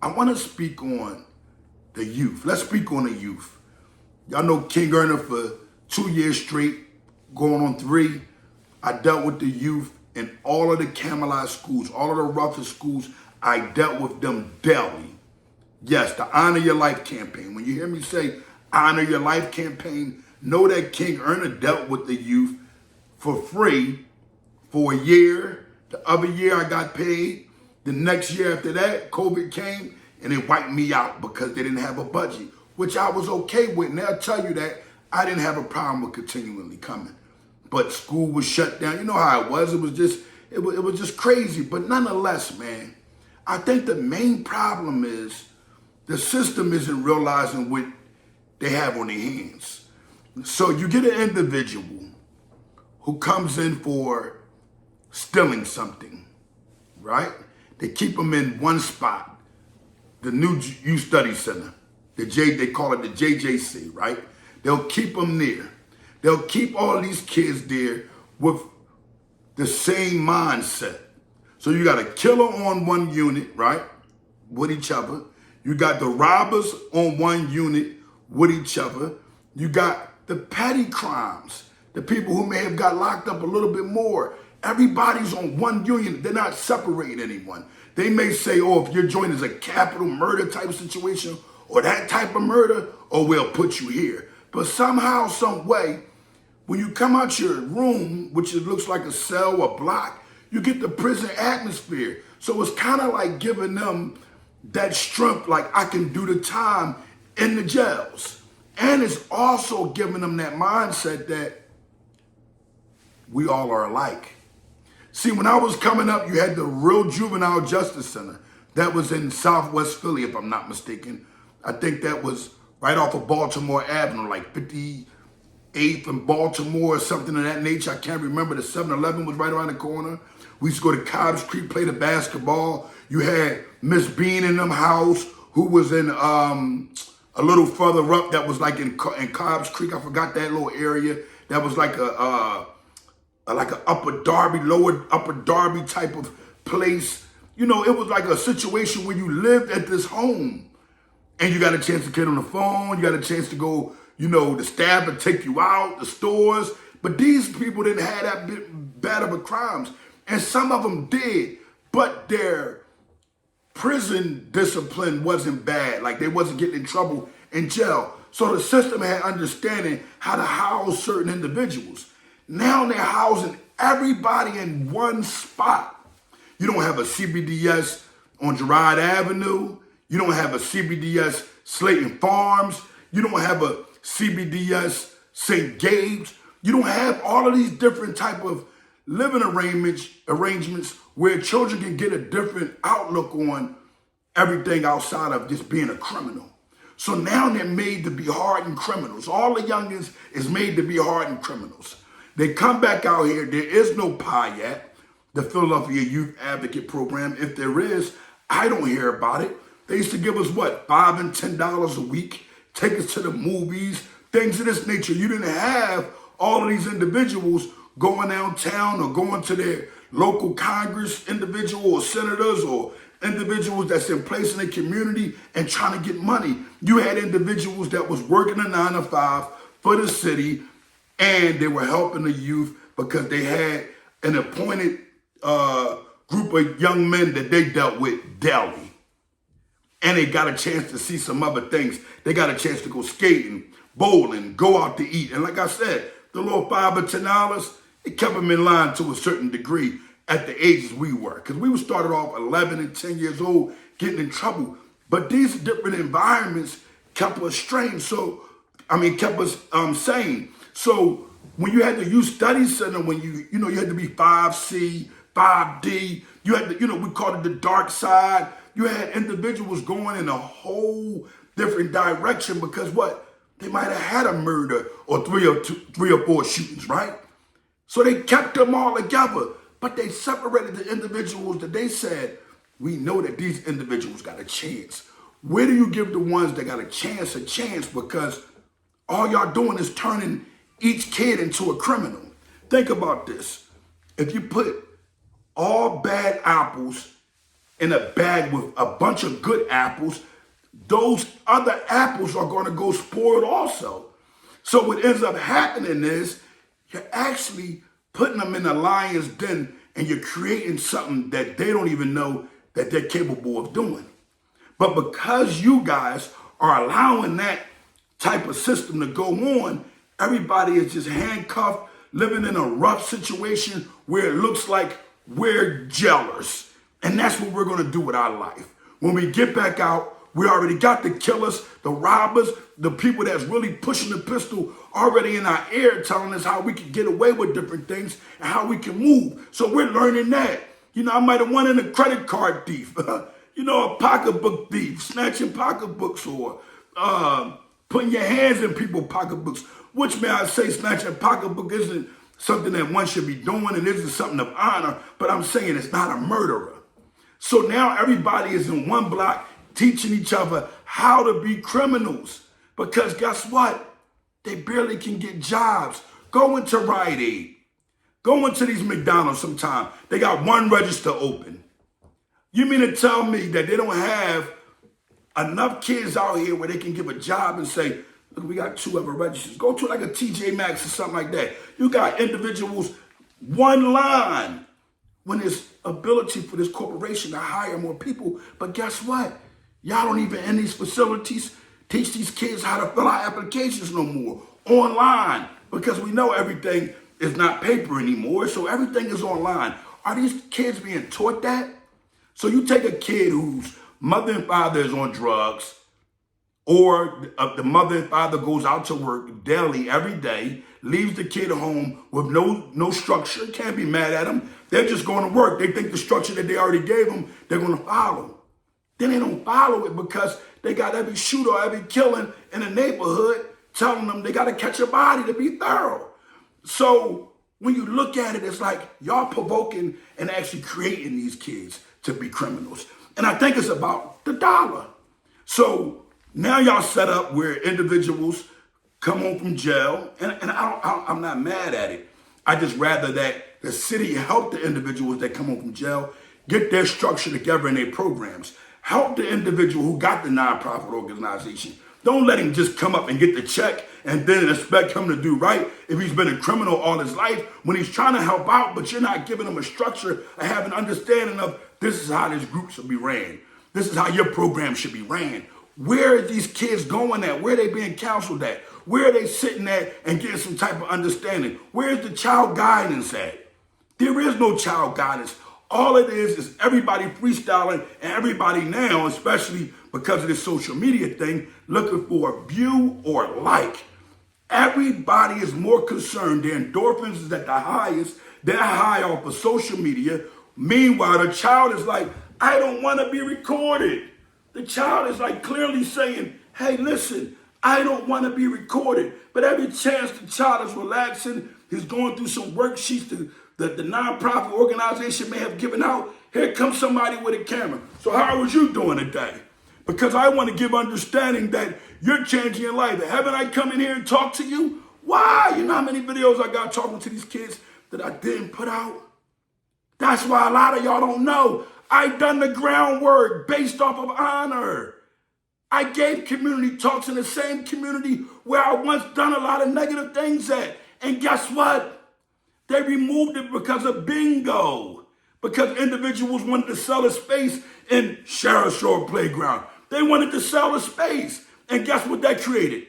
I want to speak on the youth. Let's speak on the youth. Y'all know King Erna for 2 years straight, going on 3. I dealt with the youth in all of the Camelot schools, all of the roughest schools. I dealt with them daily. Yes, the Honor Your Life campaign. When you hear me say Honor Your Life campaign, know that King Erna dealt with the youth for free for a year. The other year I got paid. The next year after that, COVID came and it wiped me out because they didn't have a budget, which I was okay with. And they'll tell you that I didn't have a problem with continually coming. But school was shut down. You know how it was. It was just crazy. But nonetheless, man, I think the main problem is the system isn't realizing what they have on their hands. So you get an individual who comes in for stealing something, right? They keep them in one spot, the new Youth Study Center, they call it the JJC, right? They'll keep them there. They'll keep all these kids there with the same mindset. So you got a killer on one unit, right, with each other. You got the robbers on one unit with each other. You got the petty crimes, the people who may have got locked up a little bit more. Everybody's on one unit. They're not separating anyone. They may say, oh, if your joint is a capital murder type of situation or that type of murder, oh, we'll put you here. But somehow, some way, when you come out your room, which it looks like a cell or block, you get the prison atmosphere. So it's kind of like giving them that strength, like I can do the time in the jails. And it's also giving them that mindset that we all are alike. See, when I was coming up, you had the Real Juvenile Justice Center. That was in Southwest Philly, if I'm not mistaken. I think that was right off of Baltimore Avenue, like 58th and Baltimore or something of that nature. I can't remember. The 7-Eleven was right around the corner. We used to go to Cobbs Creek, play the basketball. You had Miss Bean in them house, who was in a little further up that was like in Cobbs Creek. I forgot that little area. That was like a Upper Darby, Lower Upper Darby type of place. You know, it was like a situation where you lived at this home and you got a chance to get on the phone. You got a chance to go, you know, the staff would take you out, the stores. But these people didn't have that bad of a crimes. And some of them did, but their prison discipline wasn't bad. Like they wasn't getting in trouble in jail. So the system had understanding how to house certain individuals. Now they're housing everybody in one spot. You don't have a CBDS on Girard Avenue. You don't have a CBDS Slayton Farms. You don't have a CBDS St. Gabe's. You don't have all of these different type of living arrangements where children can get a different outlook on everything outside of just being a criminal. So now they're made to be hardened criminals. All the youngins is made to be hardened criminals. They come back out here. There is no PIAT, the Philadelphia Youth Advocate Program. If there is, I don't hear about it. They used to give us, what, $5 and $10 a week, take us to the movies, things of this nature. You didn't have all of these individuals going downtown or going to their local Congress individual or senators or individuals that's in place in the community and trying to get money. You had individuals that was working a 9 to 5 for the city, and they were helping the youth because they had an appointed group of young men that they dealt with daily. And they got a chance to see some other things. They got a chance to go skating, bowling, go out to eat. And like I said, the little $5 or $10, it kept them in line to a certain degree at the ages we were. Because we were started off 11 and 10 years old, getting in trouble. But these different environments kept us strange. Kept us sane. So when you had the Youth Study Center, when you had to be 5C, 5D, you had to, we called it the dark side. You had individuals going in a whole different direction because what? They might have had a murder or three or four shootings, right? So they kept them all together, but they separated the individuals that they said, we know that these individuals got a chance. Where do you give the ones that got a chance because all y'all doing is turning each kid into a criminal? Think about this. If you put all bad apples in a bag with a bunch of good apples, those other apples are going to go spoiled also. So what ends up happening is you're actually putting them in a lion's den and you're creating something that they don't even know that they're capable of doing. But because you guys are allowing that type of system to go on, everybody is just handcuffed, living in a rough situation where it looks like we're jailers. And that's what we're going to do with our life. When we get back out, we already got the killers, the robbers, the people that's really pushing the pistol already in our ear telling us how we can get away with different things and how we can move. So we're learning that. You know, I might have wanted a credit card thief, you know, a pocketbook thief, snatching pocketbooks or putting your hands in people's pocketbooks, which may I say snatching a pocketbook isn't something that one should be doing and isn't something of honor, but I'm saying it's not a murderer. So now everybody is in one block teaching each other how to be criminals. Because guess what? They barely can get jobs. Go into Rite Aid. Go into these McDonald's sometime. They got one register open. You mean to tell me that they don't have enough kids out here where they can give a job and say, look, we got 2 other registers. Go to like a TJ Maxx or something like that. You got individuals, one line, when there's ability for this corporation to hire more people. But guess what? Y'all don't even in these facilities teach these kids how to fill out applications no more online, because we know everything is not paper anymore. So everything is online. Are these kids being taught that? So you take a kid whose mother and father is on drugs, or the mother and father goes out to work daily every day, leaves the kid at home with no structure. Can't be mad at them. They're just going to work. They think the structure that they already gave them, they're going to follow. Then they don't follow it because they got every shooter, every killing in the neighborhood telling them they got to catch a body to be thorough. So when you look at it, it's like y'all provoking and actually creating these kids to be criminals. And I think it's about the dollar. So now y'all set up where individuals come home from jail, and I'm not mad at it. I just rather that the city help the individuals that come home from jail get their structure together in their programs. Help the individual who got the nonprofit organization. Don't let him just come up and get the check and then expect him to do right if he's been a criminal all his life when he's trying to help out, but you're not giving him a structure and have an understanding of this is how this group should be ran. This is how your program should be ran. Where are these kids going at? Where are they being counseled at? Where are they sitting at and getting some type of understanding? Where's the child guidance at? There is no child guidance. All it is everybody freestyling and everybody now, especially because of this social media thing, looking for a view or like. Everybody is more concerned. Their endorphins is at the highest. They're high off of social media. Meanwhile, the child is like, I don't want to be recorded. The child is like clearly saying, hey, listen, I don't want to be recorded. But every chance the child is relaxing, he's going through some worksheets that the nonprofit organization may have given out, here comes somebody with a camera. So how was you doing today? Because I want to give understanding that you're changing your life. Haven't I come in here and talk to you? Why? You know how many videos I got talking to these kids that I didn't put out? That's why a lot of y'all don't know. I done the groundwork based off of honor. I gave community talks in the same community where I once done a lot of negative things at. And guess what? They removed it because of bingo. Because individuals wanted to sell a space in Sheriff Shore Playground. They wanted to sell a space. And guess what that created?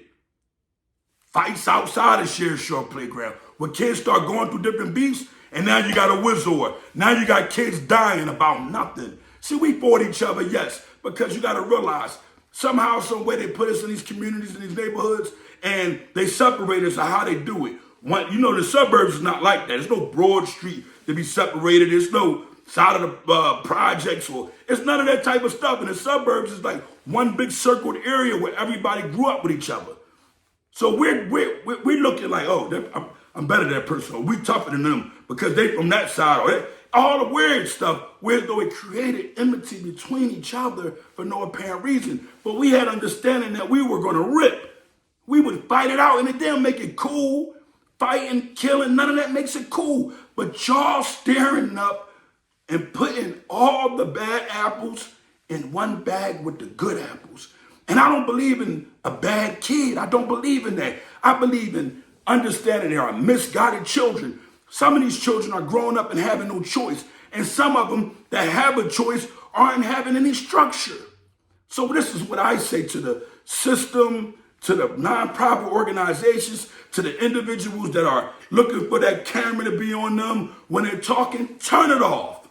Fights outside of Sheriff Shore Playground. Where kids start going through different beefs, and now you got a wizard. Now you got kids dying about nothing. See, we fought each other, yes, because you got to realize somehow, some way they put us in these communities, in these neighborhoods, and they separate us on how they do it. You know, the suburbs is not like that. There's no Broad Street to be separated. There's no side of the projects, or it's none of that type of stuff. In the suburbs, it's like one big circled area where everybody grew up with each other. So we're looking like, oh, I'm better than that person, or we tougher than them because they from that side, or all the weird stuff, where though it created enmity between each other for no apparent reason. But we had understanding that we were going to rip. We would fight it out, and it didn't make it cool. Fighting, killing, none of that makes it cool. But y'all staring up and putting all the bad apples in one bag with the good apples. And I don't believe in a bad kid. I don't believe in that. I believe in understanding there are misguided children. Some of these children are growing up and having no choice. And some of them that have a choice aren't having any structure. So this is what I say to the system, to the nonprofit organizations, to the individuals that are looking for that camera to be on them when they're talking. Turn it off.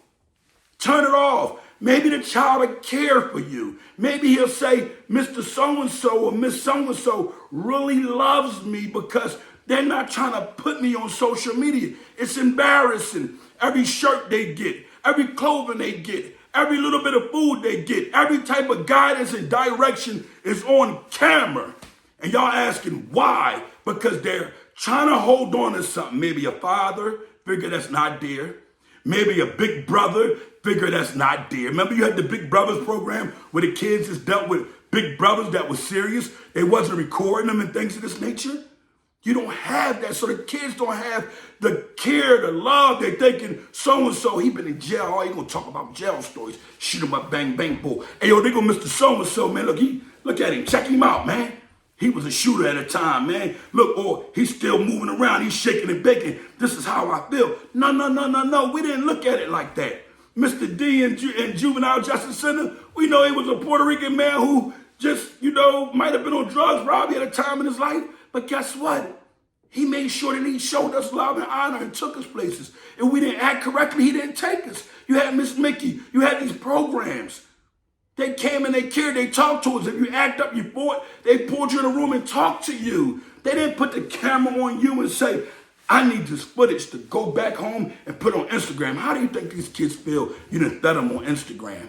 Turn it off. Maybe the child will care for you. Maybe he'll say, Mr. So-and-so or Miss So-and-so really loves me because they're not trying to put me on social media. It's embarrassing. Every shirt they get, every clothing they get, every little bit of food they get, every type of guidance and direction is on camera. And y'all asking why? Because they're trying to hold on to something. Maybe a father figure that's not there. Maybe a big brother figure that's not there. Remember you had the Big Brothers program where the kids just dealt with big brothers that was serious. They wasn't recording them and things of this nature. You don't have that. So the kids don't have the care, the love. They're thinking so-and-so, he been in jail. Oh, he gonna talk about jail stories. Shoot him up, bang, bang, boy. Hey, yo, they go Mr. So-and-so, man. Look at him. Check him out, man. He was a shooter at a time, man. Look, or he's still moving around. He's shaking and baking. This is how I feel. No. We didn't look at it like that. Mr. D in Juvenile Justice Center, we know he was a Puerto Rican man who just, might have been on drugs probably at a time in his life. But guess what? He made sure that he showed us love and honor and took us places. If we didn't act correctly, he didn't take us. You had Miss Mickey. You had these programs. They came and they cared. They talked to us. If you act up, you fought. They pulled you in a room and talked to you. They didn't put the camera on you and say, I need this footage to go back home and put on Instagram. How do you think these kids feel you done fed them on Instagram?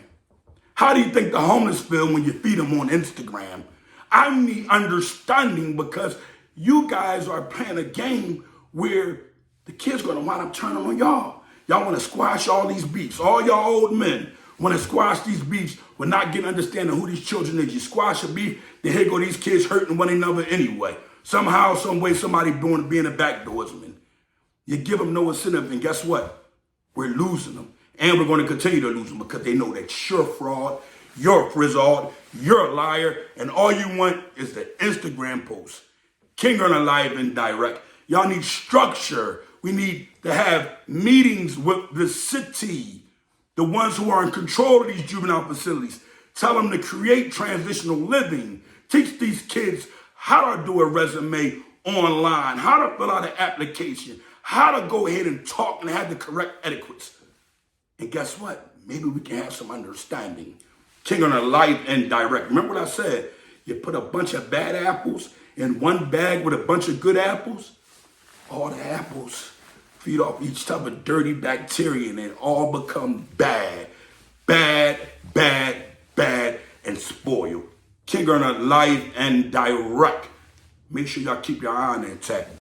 How do you think the homeless feel when you feed them on Instagram? I need understanding because you guys are playing a game where the kids going to wind up turning on y'all. Y'all want to squash all these beefs. All y'all old men want to squash these beefs with not getting understanding who these children is. You squash a beef, then here go these kids hurting one another anyway. Somehow, some way, somebody being a backdoorsman. You give them no incentive, and guess what? We're losing them. And we're going to continue to lose them because they know that you're a fraud, you're a frizzard, you're a liar, and all you want is the Instagram post. King Earner Live and Direct. Y'all need structure. We need to have meetings with the city, the ones who are in control of these juvenile facilities. Tell them to create transitional living. Teach these kids how to do a resume online, how to fill out an application, how to go ahead and talk and have the correct etiquettes. And guess what? Maybe we can have some understanding. King Earner Live and Direct. Remember what I said? You put a bunch of bad apples in one bag with a bunch of good apples. All the apples feed off each type of dirty bacteria and it all become bad, and spoil. King Earner Live and Direct. Make sure y'all keep your eye on it intact.